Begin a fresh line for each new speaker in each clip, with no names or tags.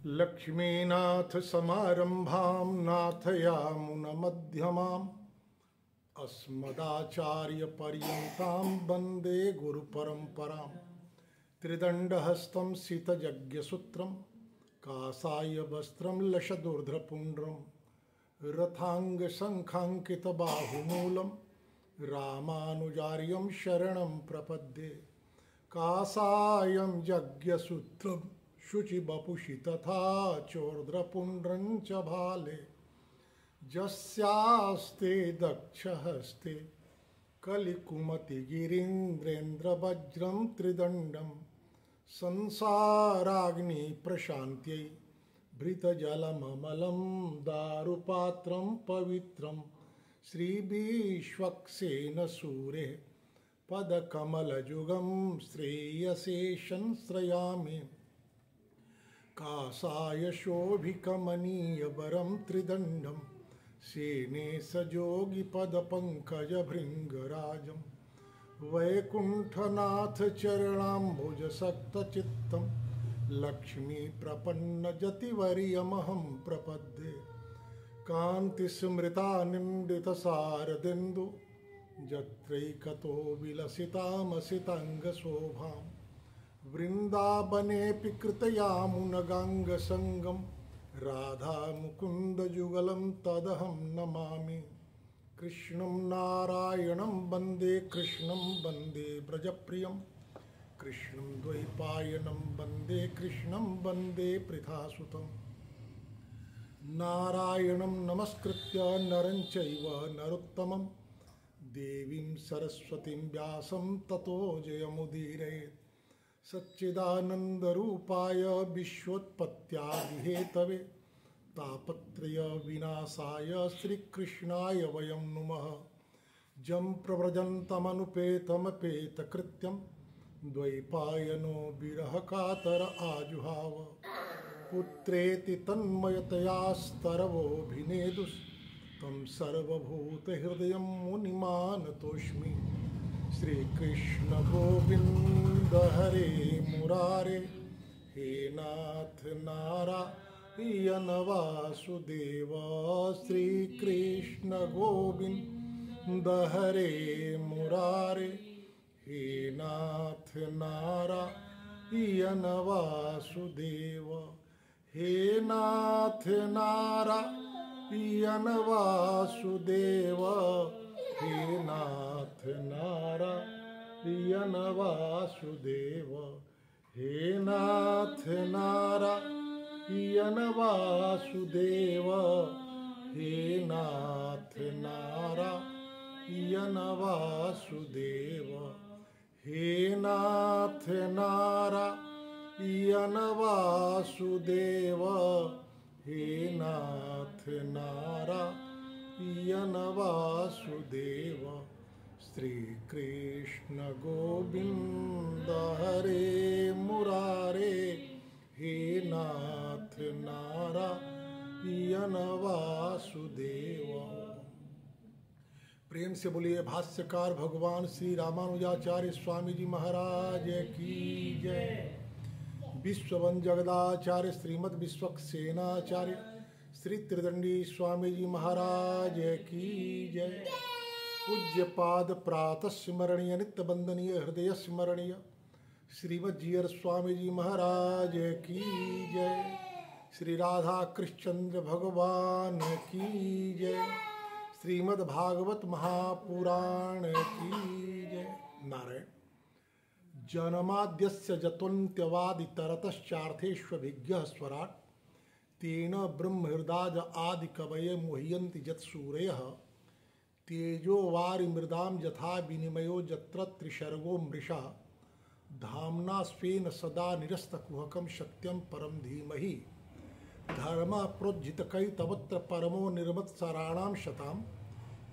लक्ष्मीनाथ समारंभां नाथयामुनमध्यमाम् अस्मदाचार्यपर्यन्तां वन्दे गुरुपरम्परां। त्रिदण्डहस्तं सितयज्ञसूत्रं कासाय वस्त्रं लशदूर्ध्रपुण्ड्रं रथाङ्गशङ्खाङ्कितबाहुमूलं रामानुजार्यं शरणं प्रपद्ये। कासायं यज्ञसूत्रं शुचिवपुषि तथा चोर्ध्रपुण्ड्रं च भाले। यस्यास्ते दक्षहस्ते कलिकुमतिगिरीन्द्रेन्द्रवज्रं त्रिदण्डं संसाराग्निप्रशान्त्यै भृतजलममलं दारुपात्रं पवित्रं श्रीविश्वक्सेनसूरेः पदकमलयुगं श्रेयसे संश्रयामि। कासाय शोभिकमनीयवरं त्रिदण्डं सेनेशयोगिपदपङ्कजभृङ्गराजं वैकुण्ठनाथचरणाम्बुजसक्तचित्तं लक्ष्मीप्रपन्नजतिवर्यमहं प्रपद्ये। कान्तिस्मृतानिन्दितशारदिन्दु यत्रैकतो विलसितामसिताङ्गशोभां वृन्दावनेऽपि कृतयामुनगाङ्गसङ्गं राधामुकुन्दयुगलं तदहं नमामि। कृष्णं नारायणं वन्दे कृष्णं वन्दे व्रजप्रियं कृष्णं द्वैपायनं वन्दे कृष्णं वन्दे पृथासुतं। नारायणं नमस्कृत्य नरं चैव नरोत्तमं देवीं सरस्वतीं व्यासं ततो जयमुदीरयेत्। सच्चिदानन्दरूपाय विश्वोत्पत्त्यादिहेतवे तापत्रयविनाशाय श्रीकृष्णाय वयं नुमः। जं प्रव्रजन्तमनुपेतमपेतकृत्यं द्वैपायनो विरहकातर आजुहाव। पुत्रेति तन्मयतयास्तरवोऽभिनेदुस्तं सर्वभूतहृदयं मुनिमानतोऽस्मि। श्रीकृष्ण गोविन्द हरे मुरारे हे नाथ नारायण वासुदेव। श्रीकृष्ण गोविन्द हरे मुरारे हे नाथ नारायण वासुदेव। हे नाथ नारायण वासुदेव हे नाथ नारायण वासुदेव। हे नाथ नारायण वासुदेव हे नाथ नारायण वासुदेव। हे नाथ नारायण वासुदेव हे नाथ नारायण वासुदेव। श्रीकृष्ण गोविन्द हरे मुरारे हे नाथ नारायण वासुदेव। प्रेम से बोलिए भाष्यकार भगवान श्री रामानुजाचार्य स्वामी जी महाराज की जय। विश्ववन जगदाचार्य श्रीमद विश्वक्सेनाचार्य श्री त्रिदंडी स्वामी जी महाराज की जय। पूज्य पाद प्रातः स्मरणीय नित्य वंदनीय हृदय स्मरणीय श्रीमद जीयर स्वामी जी महाराज की जय। श्री राधा कृष्णचंद्र भगवान की जय। श्रीमद् भागवत महापुराण की जय। नारायण। जन्माद्यस्य जतोऽन्त्यवादितरतश्चार्थेष्वभिज्ञः स्वराट् तेन ब्रह्महृदाज आदिकवये मुह्यन्ति यत्सूरयः। तेजो वारिमृदां यथा विनिमयो यत्र त्रिसर्गो मृषा धाम्ना स्वेन सदा निरस्तकुहकं सत्यं परं धीमहि। धर्मः प्रोज्झितकैतवत्र परमो निर्मत्सराणां शतां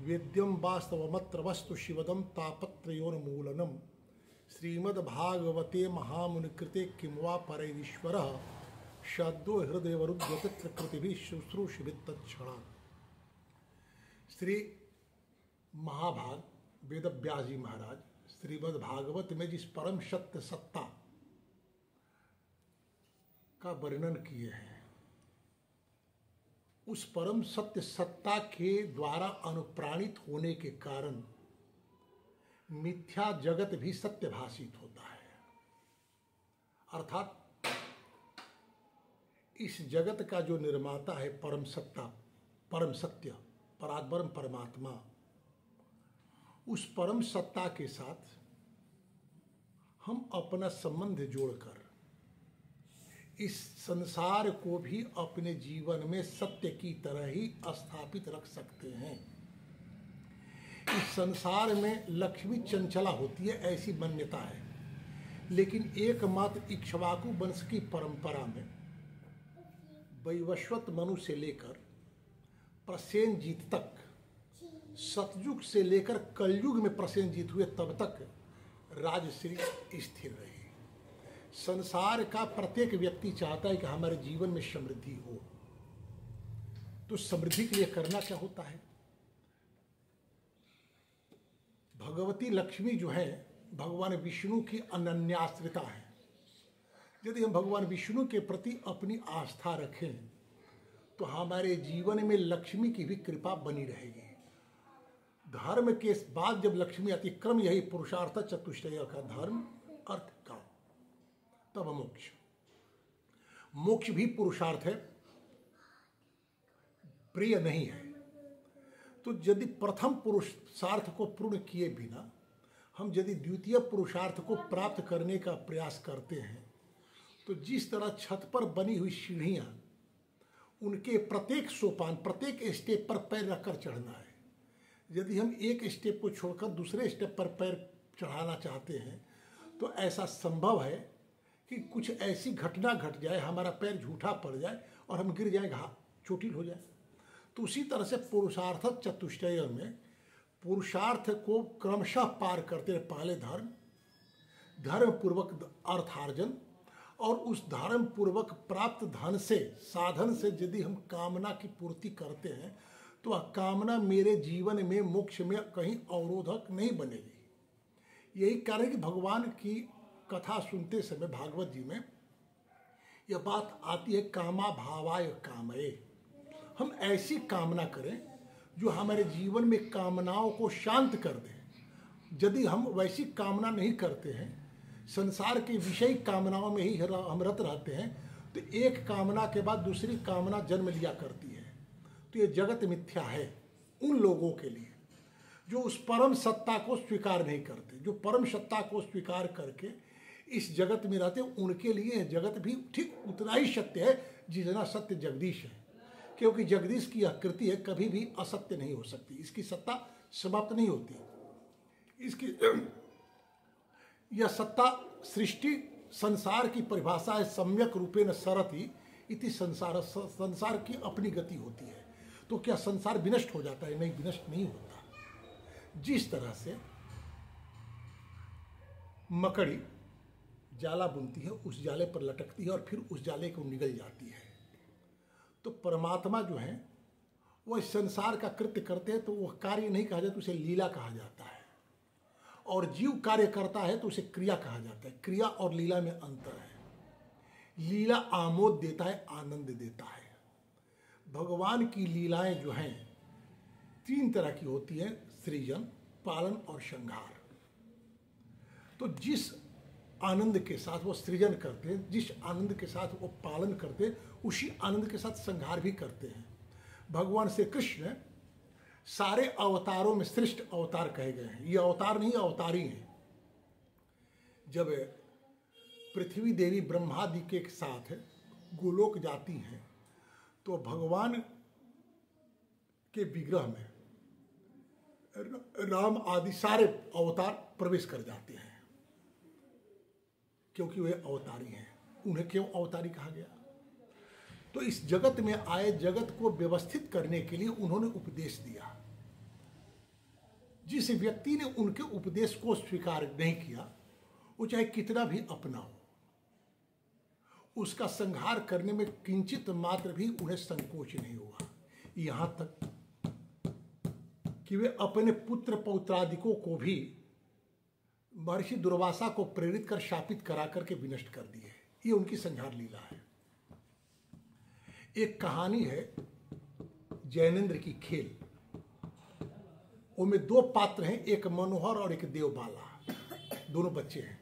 वेद्यं वास्तवमत्र वस्तु शिवदं तापत्रयोन्मूलनम्। श्रीमद्भागवते महामुनिकृते किं वा परैरीश्वरः शब्दो हृदयवरुध्यतिकृतिभिः शुश्रूषिभित्तत्क्षणात्। श्री महाभाग वेदव्यास जी महाराज श्रीमद् भागवत में जिस परम सत्य सत्ता का वर्णन किए हैं उस परम सत्य सत्ता के द्वारा अनुप्राणित होने के कारण मिथ्या जगत भी सत्य भाषित होता है। अर्थात इस जगत का जो निर्माता है परम सत्ता, परम सत्य, परात्पर परमात्मा, उस परम सत्ता के साथ हम अपना संबंध जोड़कर इस संसार को भी अपने जीवन में सत्य की तरह ही स्थापित रख सकते हैं। इस संसार में लक्ष्मी चंचला होती है ऐसी मान्यता है, लेकिन एकमात्र इक्ष्वाकु वंश की परंपरा में वैवस्वत मनु से लेकर प्रसेनजीत तक, सतयुग से लेकर कलयुग में प्रसेनजीत हुए तब तक राजश्री स्थिर रही। संसार का प्रत्येक व्यक्ति चाहता है कि हमारे जीवन में समृद्धि हो, तो समृद्धि के लिए करना क्या होता है? भगवती लक्ष्मी जो है भगवान विष्णु की अनन्याश्रिता है। यदि हम भगवान विष्णु के प्रति अपनी आस्था रखें तो हमारे जीवन में लक्ष्मी की भी कृपा बनी रहेगी। धर्म के बाद जब लक्ष्मी आती, क्रम यही पुरुषार्थ चतुष्टय का, धर्म अर्थ काम, तब मोक्ष। मोक्ष भी पुरुषार्थ है, प्रिय नहीं है। तो यदि प्रथम पुरुषार्थ को पूर्ण किए बिना हम यदि द्वितीय पुरुषार्थ को प्राप्त करने का प्रयास करते हैं, तो जिस तरह छत पर बनी हुई सीढ़ियां, उनके प्रत्येक सोपान, प्रत्येक स्टेप पर पैर रखकर चढ़ना है। यदि हम एक स्टेप को छोड़कर दूसरे स्टेप पर पैर चढ़ाना चाहते हैं तो ऐसा संभव है कि कुछ ऐसी घटना घट जाए, हमारा पैर झूठा पड़ जाए और हम गिर जाए, चोटिल हो जाए। तो उसी तरह से पुरुषार्थ चतुष्टय में पुरुषार्थ को क्रमशः पार करते रहे। पहले धर्म पूर्वक अर्थार्जन, और उस धर्म पूर्वक प्राप्त धन से, साधन से यदि हम कामना की पूर्ति करते हैं तो वह कामना मेरे जीवन में मोक्ष में कहीं अवरोधक नहीं बनेगी। यही कारण है कि भगवान की कथा सुनते समय भागवत जी में यह बात आती है, कामा भावाय कामये। हम ऐसी कामना करें जो हमारे जीवन में कामनाओं को शांत कर दे। यदि हम वैसी कामना नहीं करते हैं, संसार की विषय कामनाओं में ही हम रत रहते हैं, तो एक कामना के बाद दूसरी कामना जन्म लिया करती है। तो ये जगत मिथ्या है उन लोगों के लिए जो उस परम सत्ता को स्वीकार नहीं करते। जो परम सत्ता को स्वीकार करके इस जगत में रहते हैं, उनके लिए जगत भी ठीक उतना ही सत्य है जितना सत्य जगदीश है। क्योंकि जगदीश की यह कृति है, कभी भी असत्य नहीं हो सकती, इसकी सत्ता समाप्त नहीं होती। इसकी यह सत्ता सृष्टि संसार की परिभाषा है, सम्यक रूपेण सरति इति संसार। संसार की अपनी गति होती है। तो क्या संसार विनष्ट हो जाता है? नहीं, विनष्ट नहीं होता। जिस तरह से मकड़ी जाला बुनती है, उस जाले पर लटकती है और फिर उस जाले को निगल जाती है, तो परमात्मा जो है वह संसार का कृत्य करते हैं तो वह कार्य नहीं कहा जाता, उसे लीला कहा जाता है। और जीव कार्य करता है तो उसे क्रिया कहा जाता है। क्रिया और लीला में अंतर है। लीला आमोद देता है, आनंद देता है। भगवान की लीलाएं जो हैं तीन तरह की होती हैं, सृजन, पालन और संहार। तो जिस आनंद के साथ वो सृजन करते हैं, जिस आनंद के साथ वो पालन करते हैं, उसी आनंद के साथ संहार भी करते हैं। भगवान श्री कृष्ण सारे अवतारों में श्रेष्ठ अवतार कहे गए हैं। ये अवतार नहीं, अवतारी हैं। जब पृथ्वी देवी ब्रह्मादि के साथ गोलोक जाती हैं तो भगवान के विग्रह में राम आदि सारे अवतार प्रवेश कर जाते हैं, क्योंकि वे अवतारी हैं। उन्हें क्यों अवतारी कहा गया? तो इस जगत में आए, जगत को व्यवस्थित करने के लिए उन्होंने उपदेश दिया। जिस व्यक्ति ने उनके उपदेश को स्वीकार नहीं किया, वो चाहे कितना भी अपना हो, उसका संहार करने में किंचित मात्र भी उन्हें संकोच नहीं हुआ। यहां तक कि वे अपने पुत्र पौत्रादिकों को भी महर्षि दुर्वासा को प्रेरित कर शापित करा करके विनष्ट कर दिए। ये उनकी संहार लीला है। एक कहानी है जैनेन्द्र की खेल। उनमें दो पात्र हैं, एक मनोहर और एक देवबाला, दोनों बच्चे हैं।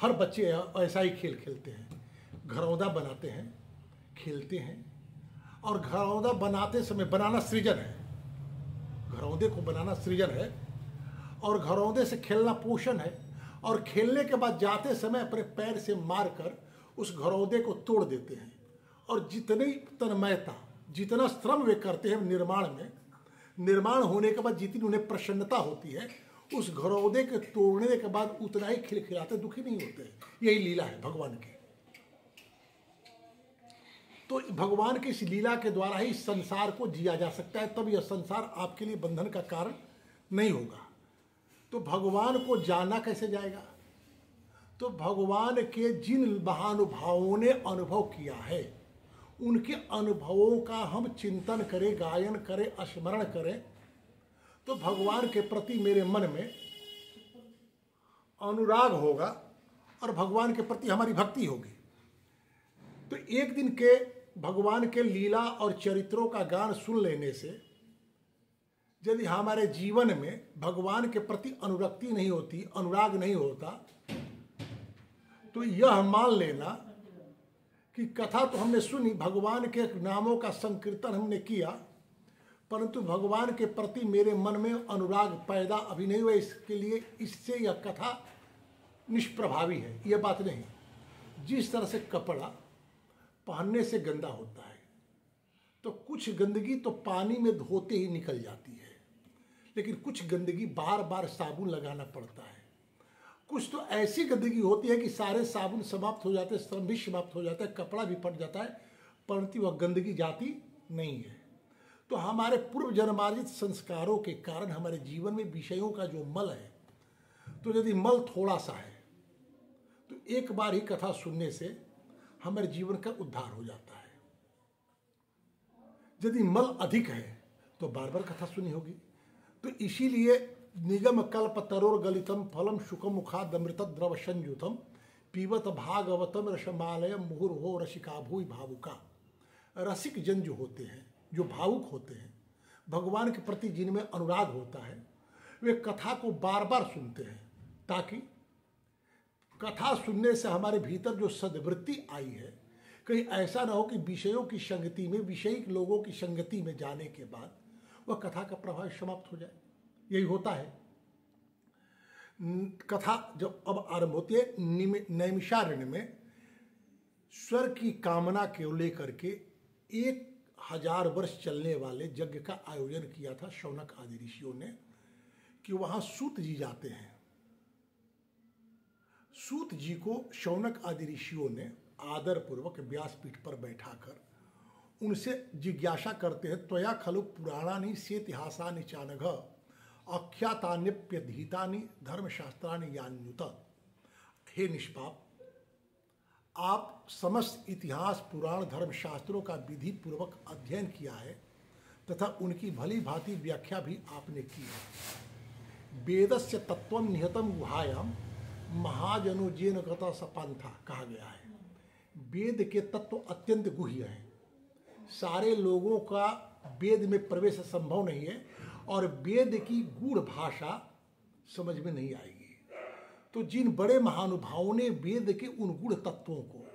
हर बच्चे ऐसा ही खेल खेलते हैं, घरौंदा बनाते हैं, खेलते हैं। और घरौंदा बनाते समय, बनाना सृजन है, घरौंदे को बनाना सृजन है, और घरौंदे से खेलना पोषण है। और खेलने के बाद जाते समय अपने पैर से मारकर उस घरौंदे को तोड़ देते हैं। और जितनी तन्मयता, जितना श्रम वे करते हैं निर्माण में, निर्माण होने के बाद जितनी उन्हें प्रसन्नता होती है, उस घरौंदे के तोड़ने के बाद उतना ही खिलखिलाते, दुखी नहीं होते। यही लीला है भगवान की। तो भगवान की इस लीला के द्वारा ही संसार को जिया जा सकता है, तब यह संसार आपके लिए बंधन का कारण नहीं होगा। तो भगवान को जाना कैसे जाएगा? तो भगवान के जिन महानुभावों ने अनुभव किया है, उनके अनुभवों का हम चिंतन करें, गायन करें, स्मरण करें, तो भगवान के प्रति मेरे मन में अनुराग होगा और भगवान के प्रति हमारी भक्ति होगी। तो एक दिन के भगवान के लीला और चरित्रों का गान सुन लेने से यदि हमारे जीवन में भगवान के प्रति अनुरक्ति नहीं होती, अनुराग नहीं होता, तो यह मान लेना कि कथा तो हमने सुनी, भगवान के नामों का संकीर्तन हमने किया, परंतु भगवान के प्रति मेरे मन में अनुराग पैदा अभी नहीं हुआ। इसके लिए इससे यह कथा निष्प्रभावी है, यह बात नहीं। जिस तरह से कपड़ा पहनने से गंदा होता है, तो कुछ गंदगी तो पानी में धोते ही निकल जाती है, लेकिन कुछ गंदगी बार बार साबुन लगाना पड़ता है। कुछ तो ऐसी गंदगी होती है कि सारे साबुन समाप्त हो जाते हैं, श्रम भी समाप्त हो जाता है, कपड़ा भी फट जाता है, परंतु वह गंदगी जाती नहीं है। तो हमारे पूर्व जन्मार्जित संस्कारों के कारण हमारे जीवन में विषयों का जो मल है, तो यदि मल थोड़ा सा है तो एक बार ही कथा सुनने से हमारे जीवन का उद्धार हो जाता है। यदि मल अधिक है तो बार बार कथा सुनी होगी। तो इसीलिए निगम कल्प तरोर गलितम फलम शुकम मुखाद अमृत द्रव संयुतम पीवत भागवतम रसमालय मुहुर्हो रसिका भूय भावुका। रसिक जन जो होते हैं, जो भावुक होते हैं, भगवान के प्रति जिनमें अनुराग होता है, वे कथा को बार बार सुनते हैं, ताकि कथा सुनने से हमारे भीतर जो सद्वृत्ति आई है, कहीं ऐसा ना हो कि विषयों की संगति में, विषयिक लोगों की संगति में जाने के बाद वह कथा का प्रभाव समाप्त हो जाए। यही होता है। कथा जब अब आरंभ होती है, नैमिषारण्य में स्वर्ग की कामना को लेकर के 1000 वर्ष चलने वाले यज्ञ का आयोजन किया था शौनक आदि ऋषियों ने, कि वहां सूत जी जाते हैं। सूत जी को शौनक आदि ऋषियों ने आदर पूर्वक व्यासपीठ पर बैठाकर उनसे जिज्ञासा करते हैं, त्वया खलु पुराणानि सेतिहासानि चानघ आख्यातान्यप्यधीतानि धर्मशास्त्रानि यान्युत। हे निष्पाप, आप समस्त इतिहास, पुराण, धर्मशास्त्रों का विधि पूर्वक अध्ययन किया है तथा उनकी भली भांति व्याख्या भी आपने की है। वेदस्य तत्वं निहितं गुहायां महाजनुजेन गता सपांथा कहा गया है। वेद के तत्व अत्यंत गुह्य हैं, सारे लोगों का वेद में प्रवेश संभव नहीं है, और वेद की गूढ़ भाषा समझ में नहीं आएगी। तो जिन बड़े महानुभावों ने वेद के उन गूढ़ तत्वों को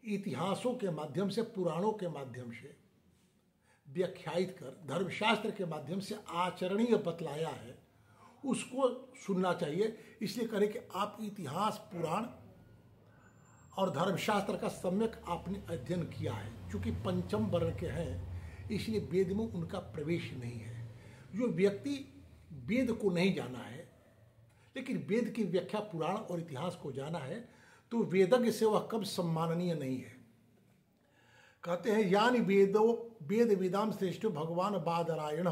इतिहासों के माध्यम से, पुराणों के माध्यम से व्याख्यायित कर धर्मशास्त्र के माध्यम से आचरणीय बतलाया है, उसको सुनना चाहिए। इसलिए करें कि आप इतिहास, पुराण और धर्मशास्त्र का सम्यक आपने अध्ययन किया है। चूँकि पंचम वर्ण के हैं, इसलिए वेद में उनका प्रवेश नहीं है। जो व्यक्ति वेद को नहीं जाना है, लेकिन वेद की व्याख्या, पुराण और इतिहास को जाना है, तो वेदज्ञ से वह कब सम्माननीय नहीं है। कहते हैं, यानी वेदो वेद विदाम श्रेष्ठ भगवान बादरायण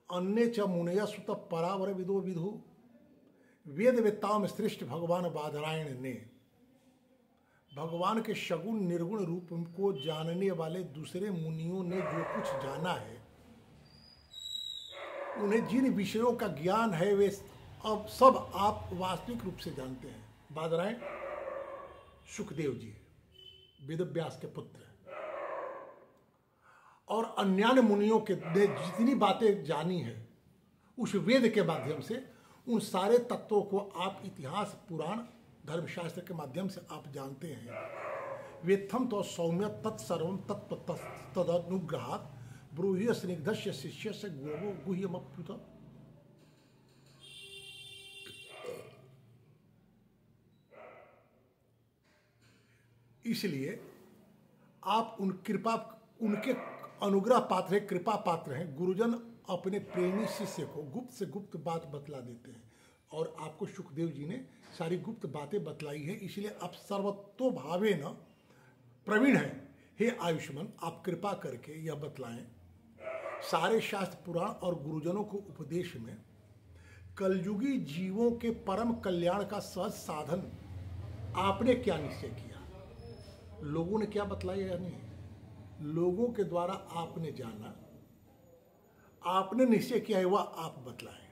अन्य च मुनय सुत परावर विदो विधु। वेद वेत्ताम श्रेष्ठ भगवान बादरायण ने, भगवान के सगुण निर्गुण रूप को जानने वाले दूसरे मुनियों ने जो कुछ जाना है, उन्हें जिन विषयों का ज्ञान है, वे अब सब आप वास्तविक रूप से जानते हैं। बादरायण सुखदेव जी, वेदव्यास के पुत्र, और अन्यान्य मुनियों के ने जितनी बातें जानी है उस वेद के माध्यम से, उन सारे तत्वों को आप इतिहास, पुराण, धर्मशास्त्र के माध्यम से आप जानते हैं। वेत्थम तो सौम्य तत्सर्वम तदनुग्रहात् ब्रूहि स्निग्धस्य शिष्यस्य गुह्यमप्युत। इसलिए आप उनके अनुग्रह पात्र हैं, कृपा पात्र हैं। गुरुजन अपने प्रेमी शिष्य को गुप्त से गुप्त बात बतला देते हैं, और आपको सुखदेव जी ने सारी गुप्त बातें बतलाई है। इसलिए आप सर्वतोभावेन प्रवीण हैं। हे आयुष्मान, आप कृपा करके यह बतलाएं, सारे शास्त्र, पुराण और गुरुजनों को उपदेश में कलयुगी जीवों के परम कल्याण का सहज साधन आपने क्या निश्चय किया? लोगों ने क्या बतलाया या नहीं? लोगों के द्वारा आपने जाना, आपने निश्चय किया है, वह आप बतलाएं।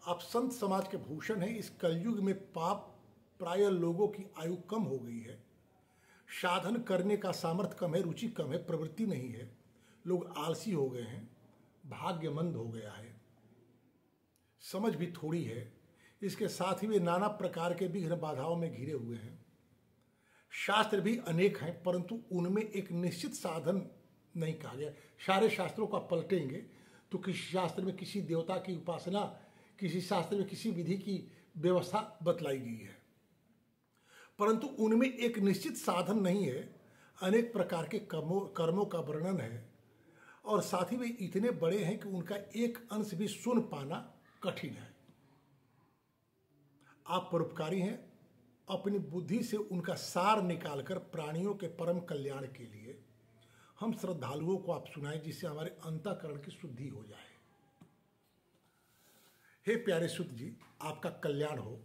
आप संत समाज के भूषण हैं। इस कलयुग में पाप प्राय लोगों की आयु कम हो गई है, साधन करने का सामर्थ्य कम है, रुचि कम है, प्रवृत्ति नहीं है, लोग आलसी हो गए हैं, भाग्यमंद हो गया है, समझ भी थोड़ी है। इसके साथ ही वे नाना प्रकार के विघ्न बाधाओं में घिरे हुए हैं। शास्त्र भी अनेक हैं, परंतु उनमें एक निश्चित साधन नहीं कहा गया। सारे शास्त्रों का पलटेंगे तो किसी शास्त्र में किसी देवता की उपासना, किसी शास्त्र में किसी विधि की व्यवस्था बतलाई गई है, परंतु उनमें एक निश्चित साधन नहीं है। अनेक प्रकार के कर्मों का वर्णन है, और साथ ही वे इतने बड़े हैं कि उनका एक अंश भी सुन पाना कठिन है। आप परोपकारी हैं। अपनी बुद्धि से उनका सार निकालकर प्राणियों के परम कल्याण के लिए हम श्रद्धालुओं को आप सुनाएं, जिससे हमारे अंतःकरण की शुद्धि हो जाए। हे प्यारे सुत जी, आपका कल्याण हो।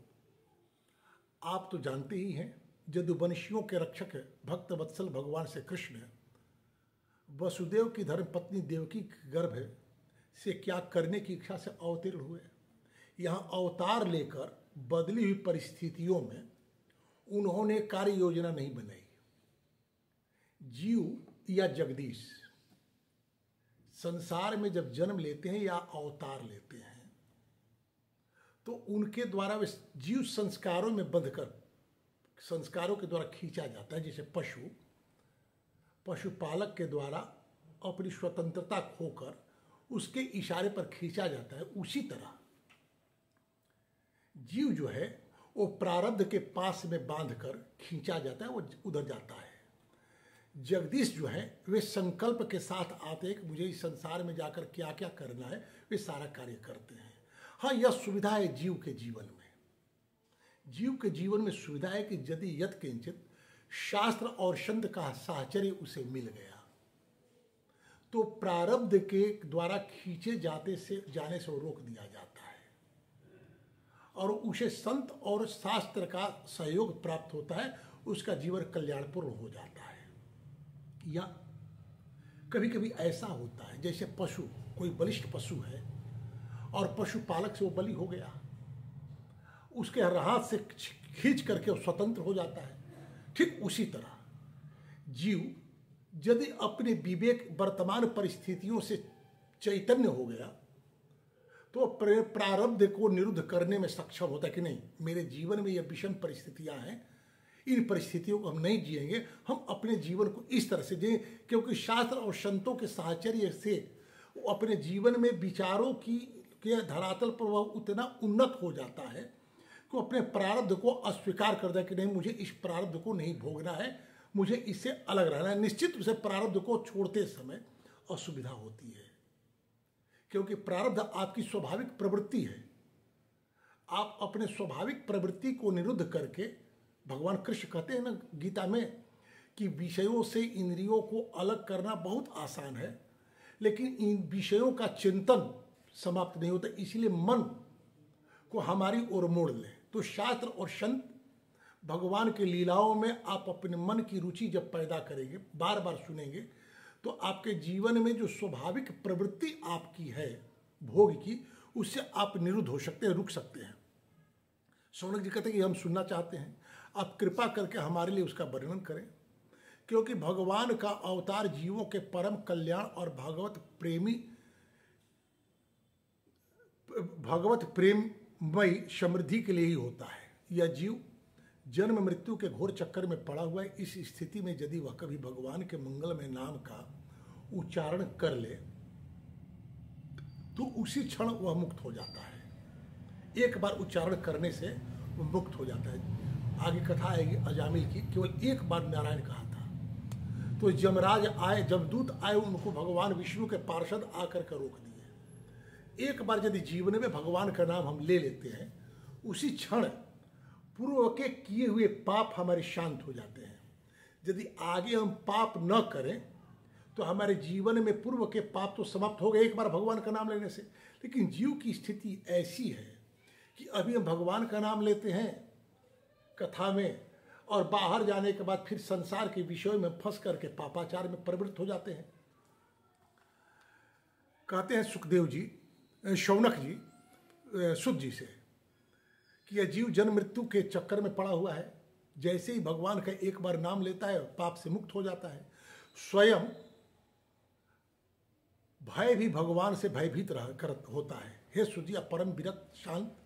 आप तो जानते ही हैं, यदुवंशियों के रक्षक भक्त वत्सल भगवान श्री कृष्ण वसुदेव की धर्मपत्नी देवकी के गर्भ से क्या करने की इच्छा से अवतीर्ण हुए। यहाँ अवतार लेकर बदली हुई परिस्थितियों में उन्होंने कार्य योजना नहीं बनाई। जीव या जगदीश संसार में जब जन्म लेते हैं या अवतार लेते हैं, तो उनके द्वारा वे जीव संस्कारों में बंधकर संस्कारों के द्वारा खींचा जाता है। जैसे पशुपालक के द्वारा अपनी स्वतंत्रता खोकर उसके इशारे पर खींचा जाता है, उसी तरह जीव जो है वो प्रारब्ध के पास में बांधकर खींचा जाता है, वो उधर जाता है। जगदीश जो है वे संकल्प के साथ आते हैं कि मुझे इस संसार में जाकर क्या क्या करना है, वे सारा कार्य करते हैं। हाँ, यह सुविधा है जीव के जीवन में। जीव के जीवन में सुविधा है कि यदि यत् किंचित शास्त्र और संत का साहचर्य उसे मिल गया, तो प्रारब्ध के द्वारा खींचे जाने से वो रोक दिया जाता है, और उसे संत और शास्त्र का सहयोग प्राप्त होता है, उसका जीवन कल्याणपूर्ण हो जाता है। या कभी कभी ऐसा होता है, जैसे पशु, कोई बलिष्ठ पशु है और पशुपालक से वो बलि हो गया, उसके हाथ से खींच करके वो स्वतंत्र हो जाता है। ठीक उसी तरह जीव यदि अपने विवेक वर्तमान परिस्थितियों से चैतन्य हो गया, तो प्रारब्ध को निरुद्ध करने में सक्षम होता है कि नहीं, मेरे जीवन में ये विषम परिस्थितियां हैं, इन परिस्थितियों को हम नहीं जिएंगे, हम अपने जीवन को इस तरह से जिए। क्योंकि शास्त्र और संतों के साहचर्य से वो अपने जीवन में विचारों के धरातल पर वह उतना उन्नत हो जाता है कि अपने प्रारब्ध को अस्वीकार कर दे कि नहीं, मुझे इस प्रारब्ध को नहीं भोगना है, मुझे इससे अलग रहना है। निश्चित रूप से प्रारब्ध को छोड़ते समय असुविधा होती है, क्योंकि प्रारब्ध आपकी स्वाभाविक प्रवृत्ति है। आप अपने स्वाभाविक प्रवृत्ति को निरुद्ध करके, भगवान कृष्ण कहते हैं ना गीता में कि विषयों से इंद्रियों को अलग करना बहुत आसान है, लेकिन इन विषयों का चिंतन समाप्त नहीं होता। इसलिए मन को हमारी ओर मोड़ लें। तो शास्त्र और संत भगवान के लीलाओं में आप अपने मन की रुचि जब पैदा करेंगे, बार बार सुनेंगे, तो आपके जीवन में जो स्वाभाविक प्रवृत्ति आपकी है भोग की, उससे आप निरुद्ध हो सकते हैं, रुक सकते हैं। शौनक जी कहते हैं कि हम सुनना चाहते हैं, आप कृपा करके हमारे लिए उसका वर्णन करें। क्योंकि भगवान का अवतार जीवों के परम कल्याण और भगवत प्रेममयी समृद्धि के लिए ही होता है। यह जीव जन्म मृत्यु के घोर चक्कर में पड़ा हुआ है। इस स्थिति में यदि वह कभी भगवान के मंगलमय नाम का उच्चारण कर ले तो उसी क्षण वह मुक्त हो जाता है। एक बार उच्चारण करने से वह मुक्त हो जाता है। आगे कथा आएगी अजामिल की, केवल एक बार नारायण कहा था तो यमराज आए, जमदूत आए, उनको भगवान विष्णु के पार्षद आकर के रोक दिए। एक बार यदि जीवन में भगवान का नाम हम ले लेते हैं, उसी क्षण पूर्व के किए हुए पाप हमारे शांत हो जाते हैं। यदि आगे हम पाप न करें तो हमारे जीवन में पूर्व के पाप तो समाप्त हो गए एक बार भगवान का नाम लेने से। लेकिन जीव की स्थिति ऐसी है कि अभी हम भगवान का नाम लेते हैं कथा में और बाहर जाने के बाद फिर संसार के विषयों में फंस करके पापाचार में प्रवृत्त हो जाते हैं। कहते हैं सुखदेव जी, शौनक जी सुत जी से कि यह जीव जन्म मृत्यु के चक्कर में पड़ा हुआ है। जैसे ही भगवान का एक बार नाम लेता है पाप से मुक्त हो जाता है। स्वयं भय भी भगवान से भयभीत होता है। हे सुजिया, परम विरत शांत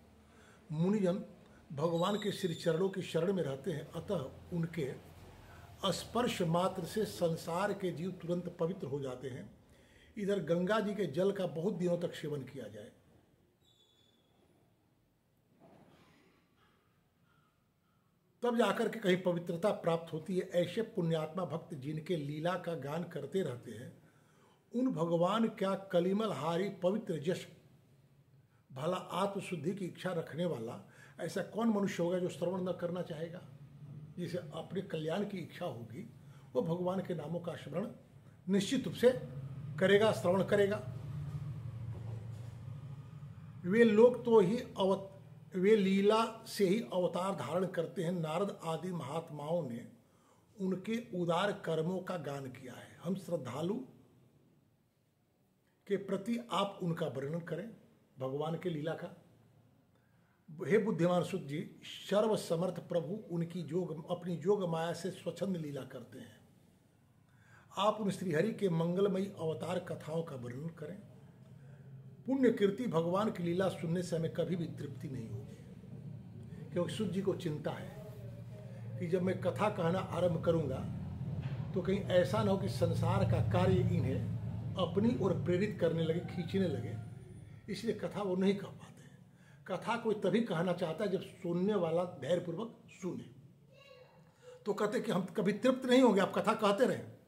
मुनिजन भगवान के श्री चरणों की शरण में रहते हैं, अतः उनके स्पर्श मात्र से संसार के जीव तुरंत पवित्र हो जाते हैं। इधर गंगा जी के जल का बहुत दिनों तक सेवन किया जाए, तब जाकर के कहीं पवित्रता प्राप्त होती है। ऐसे पुण्यात्मा भक्त जिनके लीला का गान करते रहते हैं, उन भगवान क्या कलिमल हारी पवित्र जश भला आत्मशुद्धि की इच्छा रखने वाला ऐसा कौन मनुष्य होगा जो श्रवण न करना चाहेगा। जिसे अपने कल्याण की इच्छा होगी वो भगवान के नामों का स्मरण निश्चित रूप से करेगा, श्रवण करेगा। वे लोग तो वे लीला से ही अवतार धारण करते हैं। नारद आदि महात्माओं ने उनके उदार कर्मों का गान किया है। हम श्रद्धालु के प्रति आप उनका वर्णन करें भगवान के लीला का। हे बुद्धिमान सुत जी, सर्व समर्थ प्रभु उनकी अपनी जोग माया से स्वच्छंद लीला करते हैं। आप उन श्रीहरि के मंगलमयी अवतार कथाओं का वर्णन करें। पुण्य कीर्ति भगवान की लीला सुनने से हमें कभी भी तृप्ति नहीं होगी, क्योंकि सुत जी को चिंता है कि जब मैं कथा कहना आरंभ करूंगा तो कहीं ऐसा न हो कि संसार का कार्य इन्हें अपनी ओर प्रेरित करने लगे, खींचने लगे, इसलिए कथा वो नहीं कह पाते। कथा कोई तभी कहना चाहता है जब सुनने वाला धैर्यपूर्वक सुने। तो कहते कि हम कभी तृप्त नहीं होंगे, आप कथा कहते रहें।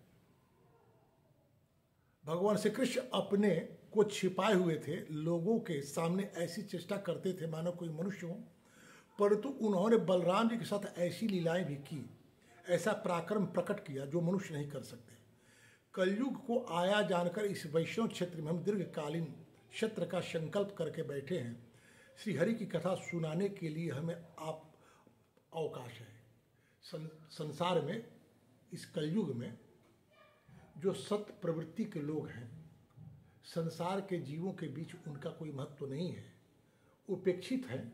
भगवान श्री कृष्ण अपने को छिपाए हुए थे, लोगों के सामने ऐसी चेष्टा करते थे मानो कोई मनुष्य हो, परंतु उन्होंने बलराम जी के साथ ऐसी लीलाएं भी की, ऐसा पराक्रम प्रकट किया जो मनुष्य नहीं कर सकते। कलयुग को आया जानकर इस वैष्णव क्षेत्र में हम दीर्घकालीन क्षेत्र का संकल्प करके बैठे हैं। श्री हरि की कथा सुनाने के लिए हमें आप अवकाश है। संसार में इस कलयुग में जो सत्य प्रवृत्ति के लोग हैं, संसार के जीवों के बीच उनका कोई महत्व नहीं है, उपेक्षित है।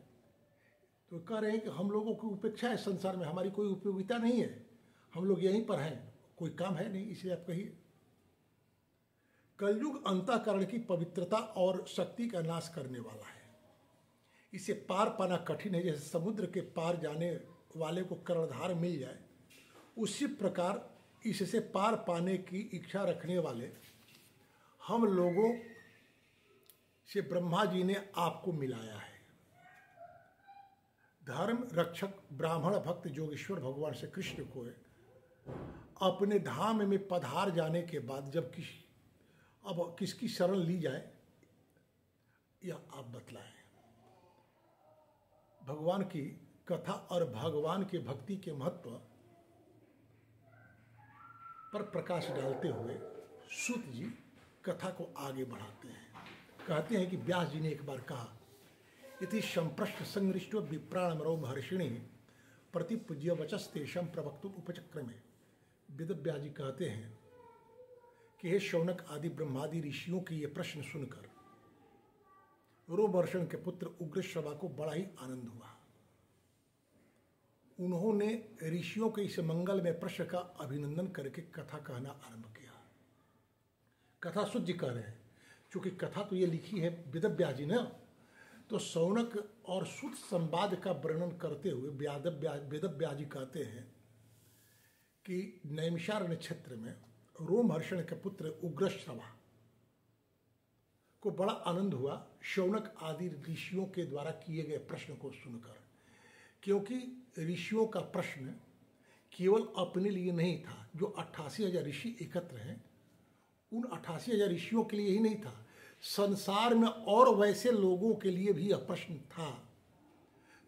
तो कह रहे हैं कि हम लोगों की उपेक्षा है, संसार में हमारी कोई उपयोगिता नहीं है, हम लोग यहीं पर हैं, कोई काम है नहीं, इसलिए आप कहिए। कलयुग अंतःकरण की पवित्रता और शक्ति का नाश करने वाला है। इसे पार पाना कठिन है। जैसे समुद्र के पार जाने वाले को कर्णधार मिल जाए, उसी प्रकार इससे पार पाने की इच्छा रखने वाले हम लोगों से ब्रह्मा जी ने आपको मिलाया है। धर्म रक्षक ब्राह्मण भक्त जोगेश्वर भगवान श्री कृष्ण को अपने धाम में पधार जाने के बाद जब अब किसकी शरण ली जाए यह आप बतलाएं। भगवान की कथा और भगवान के भक्ति के महत्व पर प्रकाश डालते हुए सूत जी कथा को आगे बढ़ाते हैं। कहते हैं कि व्यास जी ने एक बार कहा, इति संप्रश्न संगृष्ट विप्राणमरो महर्षिणी प्रतिपूज्य वचस्तेषम प्रवक्तुम उपचक्रमे। वेद व्यास जी कहते हैं कि हे शौनक आदि ब्रह्मादि ऋषियों के ये प्रश्न सुनकर रोमहर्षण के पुत्र उग्रश्रवा को बड़ा ही आनंद हुआ। उन्होंने ऋषियों के इस मंगलमय प्रश्न का अभिनंदन करके कथा कहना आरंभ किया। कथा सूत जी कह रहे हैं, क्योंकि कथा तो ये लिखी है वेदव्यास जी ने, तो शौनक और सूत संवाद का वर्णन करते हुए वेदव्यास जी कहते हैं कि नैमिषारण्य क्षेत्र में रोमहर्षण के पुत्र उग्रश्रवा को बड़ा आनंद हुआ शौनक आदि ऋषियों के द्वारा किए गए प्रश्न को सुनकर, क्योंकि ऋषियों का प्रश्न केवल अपने लिए नहीं था। जो 88,000 ऋषि एकत्र हैं, उन 88,000 ऋषियों के लिए ही नहीं था, संसार में और वैसे लोगों के लिए भी यह प्रश्न था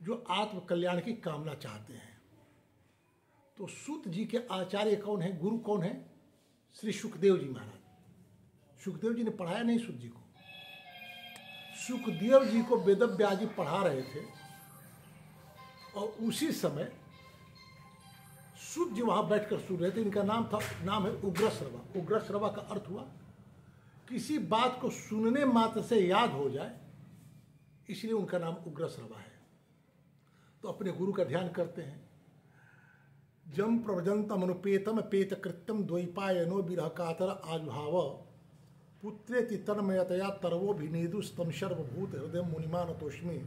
जो आत्म कल्याण की कामना चाहते हैं। तो सूत जी के आचार्य कौन है, गुरु कौन है? श्री सुखदेव जी महाराज। सुखदेव जी ने पढ़ाया नहीं सूत जी को, सुखदेव जी को वेदव्यास जी पढ़ा रहे थे, और उसी समय सूत जी वहां बैठकर सुन रहे थे। इनका नाम है उग्रश्रवा। उग्रश्रवा का अर्थ हुआ किसी बात को सुनने मात्र से याद हो जाए, इसलिए उनका नाम उग्रश्रवा है। तो अपने गुरु का ध्यान करते हैं। जम प्रव्रजंतम अनुपेतम पेत कृत्यम द्वैपायनो विरह कातर आजुभाव पुत्रेति तन्मयतया तरवोभिनेदु स्तम सर्वभूत हृदय मुनिमान तोष्मी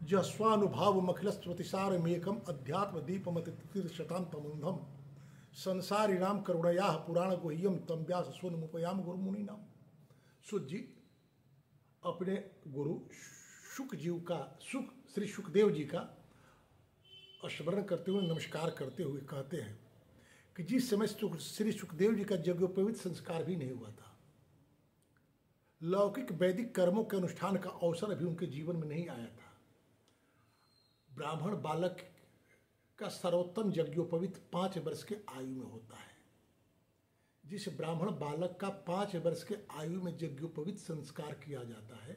जस्वानुभाव मखिलस्वतिसार मेकम अध्यात्म दीपमतिशतांतमुंधम संसारी नाम करुणया पुराण गुह्यम तम व्यास सोनमुपयाम गुरु मुनि नाम। सूत जी अपने गुरु श्री सुखदेव जी का स्मरण करते हुए, नमस्कार करते हुए कहते हैं कि जिस समय श्री सुखदेव जी का यज्ञोपवीत संस्कार भी नहीं हुआ था, लौकिक वैदिक कर्मों के अनुष्ठान का अवसर अभी उनके जीवन में नहीं आया था, ब्राह्मण बालक का सर्वोत्तम यज्ञोपवीत 5 वर्ष के आयु में होता है। जिस ब्राह्मण बालक का 5 वर्ष के आयु में यज्ञोपवीत संस्कार किया जाता है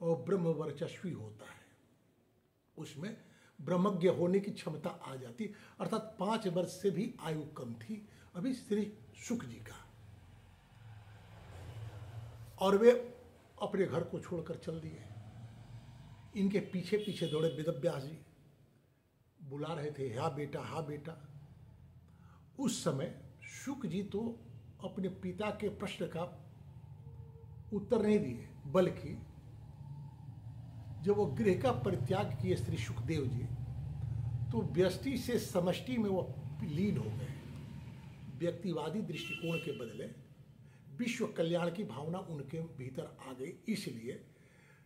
और ब्रह्म वर्चस्वी होता है, उसमें ब्रह्मज्ञ होने की क्षमता आ जाती, अर्थात 5 वर्ष से भी आयु कम थी अभी श्री सुख जी का, और वे अपने घर को छोड़कर चल दिए। इनके पीछे पीछे दौड़े वेदव्यास जी, बुला रहे थे, हा बेटा हा बेटा। उस समय शुक जी तो अपने पिता के प्रश्न का उत्तर नहीं दिए, बल्कि जब वो गृह का परित्याग किए श्री सुखदेव जी, तो व्यष्टि से समष्टि में वो लीन हो गए। व्यक्तिवादी दृष्टिकोण के बदले विश्व कल्याण की भावना उनके भीतर आ गई। इसलिए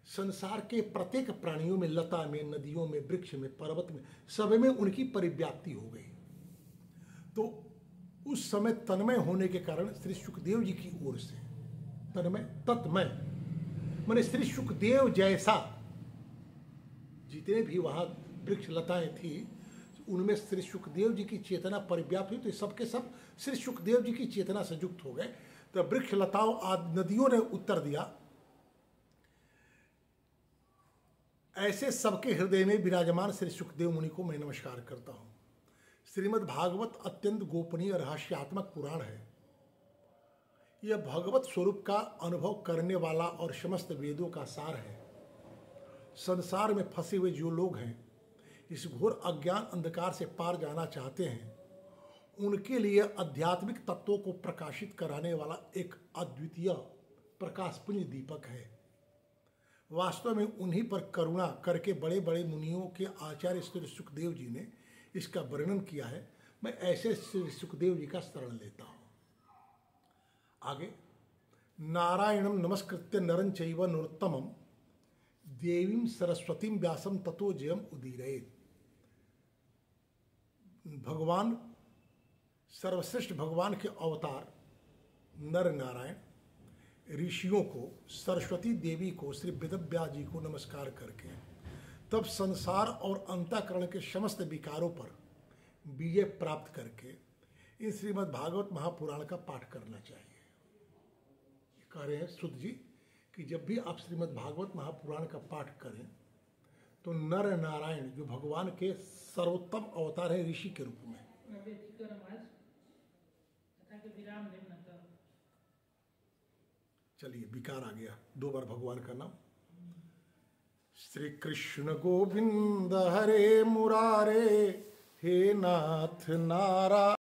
संसार के प्रत्येक प्राणियों में, लता में, नदियों में, वृक्ष में, पर्वत में, सब में उनकी परिव्याप्ति हो गई। तो उस समय तन्मय होने के कारण श्री सुखदेव जी की ओर से, तन्मय तत्मय माने श्री सुखदेव जैसा जितने भी वहां वृक्ष लताएं थी, उनमें श्री सुखदेव जी की चेतना परिव्याप्त हुई, तो सबके सब श्री सुखदेव जी की चेतना से युक्त हो गए। तो वृक्ष लताओं आदि नदियों ने उत्तर दिया, ऐसे सबके हृदय में विराजमान श्री सुखदेव मुनि को मैं नमस्कार करता हूं। श्रीमद् भागवत अत्यंत गोपनीय रहस्यात्मक पुराण है। यह भगवत स्वरूप का अनुभव करने वाला और समस्त वेदों का सार है। संसार में फंसे हुए जो लोग हैं, इस घोर अज्ञान अंधकार से पार जाना चाहते हैं, उनके लिए आध्यात्मिक तत्वों को प्रकाशित कराने वाला एक अद्वितीय प्रकाशपुंज दीपक है। वास्तव में उन्हीं पर करुणा करके बड़े बड़े मुनियों के आचार्य श्री सुखदेव जी ने इसका वर्णन किया है। मैं ऐसे श्री सुखदेव जी का शरण लेता हूँ। आगे, नारायणम नमस्कृत्य नरं चैव नरोत्तमं देवीं सरस्वतीं व्यासं ततो जयम उदीरयेत्। भगवान, सर्वश्रेष्ठ भगवान के अवतार नर नारायण ऋषियों को, सरस्वती देवी को, श्री वेदव्यास जी को नमस्कार करके तब संसार और अंतःकरण के समस्त विकारों पर विजय प्राप्त करके इन श्रीमद् भागवत महापुराण का पाठ करना चाहिए। कह रहे हैं सुत जी कि जब भी आप श्रीमद् भागवत महापुराण का पाठ करें तो नर नारायण जो भगवान के सर्वोत्तम अवतार है ऋषि के रूप में, चलिए विकार आ गया, 2 बार भगवान का नाम। श्री कृष्ण गोविंद हरे मुरारे हे नाथ नारायण।